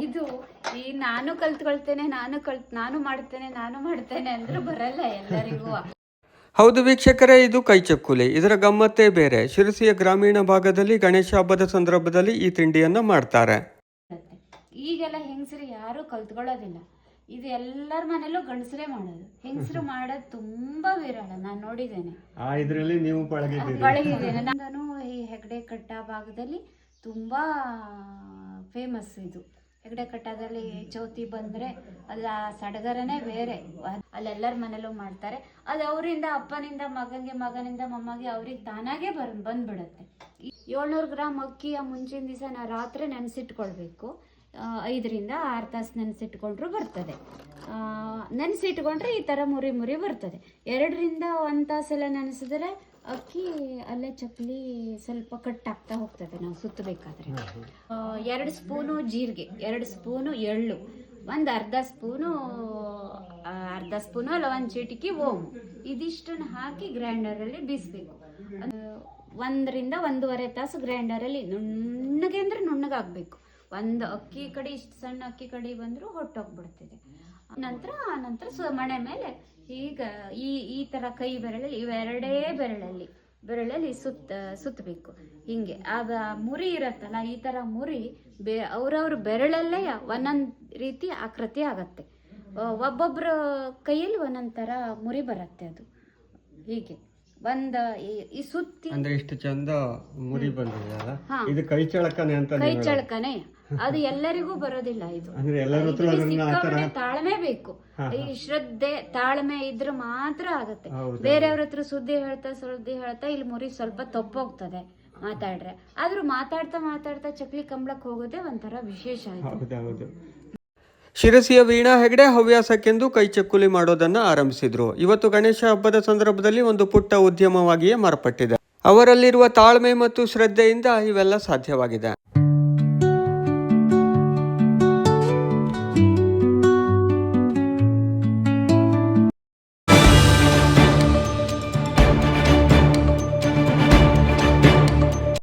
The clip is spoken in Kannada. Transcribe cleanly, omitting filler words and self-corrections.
ಇದು ಈ ನಾನು ಕಲ್ತ್ಕೊಳ್ತೇನೆ, ನಾನು ಮಾಡ್ತೇನೆ ಅಂದ್ರೂ ಬರಲ್ಲ ಎಲ್ಲರಿಗೂ. ಹೌದು ವೀಕ್ಷಕರೇ, ಇದು ಕೈಚಕ್ಕುಲಿ. ಇದರ ಗಮ್ಮತ್ತೇ ಬೇರೆ. ಶಿರಸಿಯ ಗ್ರಾಮೀಣ ಭಾಗದಲ್ಲಿ ಗಣೇಶ ಹಬ್ಬದ ಸಂದರ್ಭದಲ್ಲಿ ಈ ತಿಂಡಿಯನ್ನ ಮಾಡ್ತಾರೆ. ಈಗೆಲ್ಲ ಹೆಂಗಸರು ಯಾರು ಕಲ್ತ್ಕೊಳ್ಳೋದಿಲ್ಲ. ಇದು ಎಲ್ಲರ ಮನೇಲೂ ಗಂಡಸರೇ ಮಾಡೋದು. ಹೆಂಗಸರು ಮಾಡೋದು ತುಂಬಾ ವಿರಳ. ನಾನು ನೋಡಿದ್ದೇನೆ. ಇದರಲ್ಲಿ ನೀವು ಪಳಗಿದ್ದೇನೆ. ನಾನು ಈ ಹೆಗ್ಡೆ ಕಟ್ಟ ಭಾಗದಲ್ಲಿ ತುಂಬಾ ಫೇಮಸ್ ಇದು. ಹೆಗ್ಡೆ ಕಟ್ಟದಲ್ಲಿ ಚೌತಿ ಬಂದ್ರೆ ಅಲ್ಲ ಸಡಗರನೇ ಬೇರೆ. ಅಲ್ಲೆಲ್ಲರ ಮನೇಲೂ ಮಾಡ್ತಾರೆ. ಅದು ಅವರಿಂದ ಅಪ್ಪನಿಂದ ಮಗನಿಗೆ, ಮಗನಿಂದ ಮೊಮ್ಮಗೆ ಅವ್ರಿಗೆ ತಾನಾಗೆ ಬಂದ್ಬಿಡುತ್ತೆ. 700 ಗ್ರಾಮ್ ಅಕ್ಕಿಯ ಮುಂಚಿನ ದಿವಸ ನಾವು ರಾತ್ರಿ ನೆನೆಸಿಟ್ಕೊಳ್ಬೇಕು. 5 ರಿಂದ 6 ತಾಸು ನೆನೆಸಿಟ್ಕೊಂಡ್ರು ಬರ್ತದೆ. ನೆನೆಸಿಟ್ಕೊಂಡ್ರೆ ಈ ಥರ ಮುರಿ ಬರ್ತದೆ. 2 ರಿಂದ 1 ತಾಸೆಲ್ಲ ನೆನೆಸಿದ್ರೆ ಅಕ್ಕಿ ಅಲ್ಲೇ ಚಕ್ಲಿ ಸ್ವಲ್ಪ ಕಟ್ಟಾಗ್ತಾ ಹೋಗ್ತದೆ ನಾವು ಸುತ್ತಬೇಕಾದ್ರೆ. 2 ಸ್ಪೂನು ಜೀರಿಗೆ, 2 ಸ್ಪೂನು ಎಳ್ಳು, ಒಂದು ಅರ್ಧ ಸ್ಪೂನು ಅಲ್ಲ 1 ಚಿಟಿಕೆ ಓಮು, ಇದಿಷ್ಟನ್ನು ಹಾಕಿ ಗ್ರೈಂಡರಲ್ಲಿ ಬೀಸಬೇಕು. 1 ರಿಂದ 1.5 ತಾಸು ಗ್ರೈಂಡರಲ್ಲಿ ನುಣ್ಣಗೆ ಅಂದ್ರೆ ನುಣ್ಣಗಾಗಬೇಕು. ಒಂದು ಅಕ್ಕಿ ಕಡೆ ಇಷ್ಟು ಸಣ್ಣ ಅಕ್ಕಿ ಕಡೆ ಬಂದರೂ ಹೊಟ್ಟೋಗ್ಬಿಡ್ತಿದೆ. ನಂತರ ಮಣೆ ಮೇಲೆ ಈಗ ಈ ಥರ ಕೈ ಬೆರಳಲ್ಲಿ ಇವೆರಡೇ ಬೆರಳಲ್ಲಿ ಸುತ್ತಬೇಕು. ಹಿಂಗೆ ಆಗ ಮುರಿ ಇರತ್ತಲ್ಲ, ಈ ಥರ ಮುರಿ ಅವ್ರವ್ರ ಬೆರಳಲ್ಲೇ ಒಂದೊಂದು ರೀತಿ ಆಕೃತಿ ಆಗತ್ತೆ. ಒಬ್ಬೊಬ್ಬರ ಕೈಯಲ್ಲಿ ಒಂದೊಂದು ಥರ ಮುರಿ ಬರುತ್ತೆ. ಅದು ಹೀಗೆ ಈ ಸುತ್ತಿ ಅಂದ್ರೆ ಇಷ್ಟು ಚಂದ ಮುರಿ ಬಂದಿದೆಯಲ್ಲ, ಇದು ಕೈ ಚಳಕನೆ. ಅದು ಎಲ್ಲರಿಗೂ ಬರೋದಿಲ್ಲ. ಇದು ತಾಳ್ಮೆ ಬೇಕು. ಈ ಶ್ರದ್ಧೆ ತಾಳ್ಮೆ ಇದ್ರೆ ಮಾತ್ರ ಆಗತ್ತೆ. ಬೇರೆಯವ್ರ ಹತ್ರ ಸುದ್ದಿ ಹೇಳ್ತಾ ಇಲ್ಲಿ ಮುರಿ ಸ್ವಲ್ಪ ತಪ್ಪೋಗ್ತದೆ ಮಾತಾಡ್ರೆ. ಆದ್ರೂ ಮಾತಾಡ್ತಾ ಚಕ್ಲಿ ಕಂಬಳಕ್ಕೆ ಹೋಗೋದೇ ಒಂಥರ ವಿಶೇಷ ಆಯ್ತು. ಶಿರಸಿಯ ವೀಣಾ ಹೆಗ್ಡೆ ಹವ್ಯಾಸಕ್ಕೆಂದು ಕೈಚಕ್ಕುಲಿ ಮಾಡೋದನ್ನ ಆರಂಭಿಸಿದ್ರು. ಇವತ್ತು ಗಣೇಶ ಹಬ್ಬದ ಸಂದರ್ಭದಲ್ಲಿ ಒಂದು ಪುಟ್ಟ ಉದ್ಯಮವಾಗಿಯೇ ಮಾರ್ಪಟ್ಟಿದೆ. ಅವರಲ್ಲಿರುವ ತಾಳ್ಮೆ ಮತ್ತು ಶ್ರದ್ಧೆಯಿಂದ ಇವೆಲ್ಲ ಸಾಧ್ಯವಾಗಿದೆ.